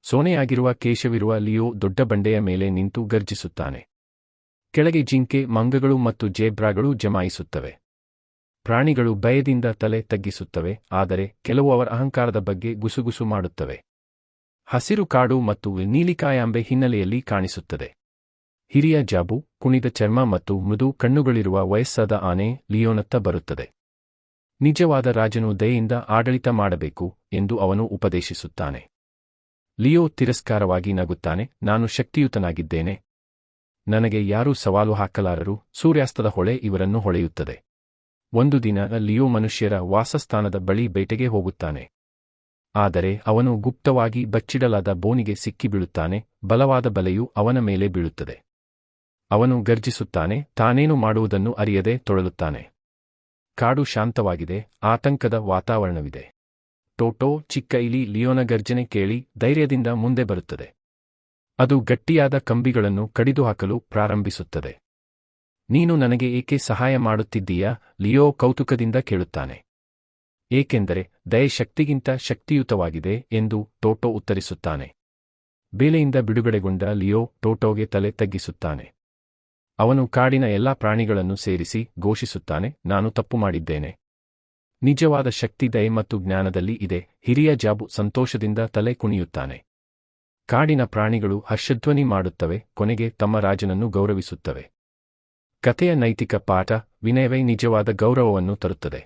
ಸೋನೆಯಾಗಿರುವ ಕೇಶವಿರುವ Leo ದೊಡ್ಡ ಬಂಡೆಯ ಮೇಲೆ ನಿಂತು ಗರ್ಜಿಸುತ್ತಾನೆ. ಕೆಳಗೆ ಜಿಂಕೆ, ಮಂಗಗಳು ಮತ್ತು ಜೇಬ್ರಾಗಳು ಜಮಾಯಿಸುತ್ತವೆ. ಪ್ರಾಣಿಗಳು ಭಯದಿಂದ ತಲೆ ತಗ್ಗಿಸುತ್ತವೆ, ಆದರೆ ಕೆಲವು ಅವರ ಅಹಂಕಾರದ ಬಗ್ಗೆ ಗುಸುಗುಸು ಮಾಡುತ್ತವೆ. ಹಸಿರು ಕಾಡು ಮತ್ತು ನೀಲಿಕಾಯಾಂಬೆ ಹಿನ್ನೆಲೆಯಲ್ಲಿ ಕಾಣಿಸುತ್ತದೆ. ಹಿರಿಯ ಜಾಬು, ಕುಣಿದ ಚರ್ಮ ಮತ್ತು ಮೃದು ಕಣ್ಣುಗಳಿರುವ ವಯಸ್ಸಾದ ಆನೆ ಲಿಯೋನತ್ತ ಬರುತ್ತದೆ. ನಿಜವಾದ ರಾಜನು ದಯೆಯಿಂದ ಆಡಳಿತ ಮಾಡಬೇಕು ಎಂದು ಅವನು ಉಪದೇಶಿಸುತ್ತಾನೆ. ಲಿಯೋ ತಿರಸ್ಕಾರವಾಗಿ ನಗುತ್ತಾನೆ. ನಾನು ಶಕ್ತಿಯುತನಾಗಿದ್ದೇನೆ. ನನಗೆ ಯಾರೂ ಸವಾಲು ಹಾಕಲಾರರು. ಸೂರ್ಯಾಸ್ತದ ಹೊಳೆ ಇವರನ್ನು ಹೊಳೆಯುತ್ತದೆ. ಒಂದು ದಿನ ಲಿಯೋ ಮನುಷ್ಯರ ವಾಸಸ್ಥಾನದ ಬಳಿ ಬೇಟೆಗೆ ಹೋಗುತ್ತಾನೆ. ಆದರೆ ಅವನು ಗುಪ್ತವಾಗಿ ಬಚ್ಚಿಡಲಾದ ಬೋನಿಗೆ ಸಿಕ್ಕಿಬೀಳುತ್ತಾನೆ. ಬಲವಾದ ಬಲೆಯು ಅವನ ಮೇಲೆ ಬೀಳುತ್ತದೆ. ಅವನು ಗರ್ಜಿಸುತ್ತಾನೆ, ತಾನೇನು ಮಾಡುವುದನ್ನು ಅರಿಯದೆ ತೊಳಲುತ್ತಾನೆ. ಕಾಡು ಶಾಂತವಾಗಿದೆ, ಆತಂಕದ ವಾತಾವರಣವಿದೆ. ಟೋಟೋ, ಚಿಕ್ಕ ಇಲಿ, ಲಿಯೋನ ಗರ್ಜನೆ ಕೇಳಿ ಧೈರ್ಯದಿಂದ ಮುಂದೆ ಬರುತ್ತದೆ. ಅದು ಗಟ್ಟಿಯಾದ ಕಂಬಿಗಳನ್ನು ಕಡಿದುಹಾಕಲು ಪ್ರಾರಂಭಿಸುತ್ತದೆ. ನೀನು ನನಗೆ ಏಕೆ ಸಹಾಯ ಮಾಡುತ್ತಿದ್ದೀಯಾ? ಲಿಯೋ ಕೌತುಕದಿಂದ ಕೇಳುತ್ತಾನೆ. ಏಕೆಂದರೆ ದಯೆ ಶಕ್ತಿಗಿಂತ ಶಕ್ತಿಯುತವಾಗಿದೆ ಎಂದು ಟೋಟೋ ಉತ್ತರಿಸುತ್ತಾನೆ. ಬೇಲೆಯಿಂದ ಬಿಡುಗಡೆಗೊಂಡ ಲಿಯೋ ಟೋಟೋಗೆ ತಲೆ ತಗ್ಗಿಸುತ್ತಾನೆ. ಅವನು ಕಾಡಿನ ಎಲ್ಲಾ ಪ್ರಾಣಿಗಳನ್ನು ಸೇರಿಸಿ ಘೋಷಿಸುತ್ತಾನೆ, ನಾನು ತಪ್ಪು ಮಾಡಿದ್ದೇನೆ. ನಿಜವಾದ ಶಕ್ತಿ ದಯೆ ಮತ್ತು ಜ್ಞಾನದಲ್ಲಿ ಇದೆ. ಹಿರಿಯ ಜಾಬು ಸಂತೋಷದಿಂದ ತಲೆ ಕುಣಿಯುತ್ತಾನೆ. ಕಾಡಿನ ಪ್ರಾಣಿಗಳು ಹರ್ಷಧ್ವನಿ ಮಾಡುತ್ತವೆ, ಕೊನೆಗೆ ತಮ್ಮ ರಾಜನನ್ನು ಗೌರವಿಸುತ್ತವೆ. ಕಥೆಯ ನೈತಿಕ ಪಾಠ: ವಿನಯವೇ ನಿಜವಾದ ಗೌರವವನ್ನು ತರುತ್ತದೆ.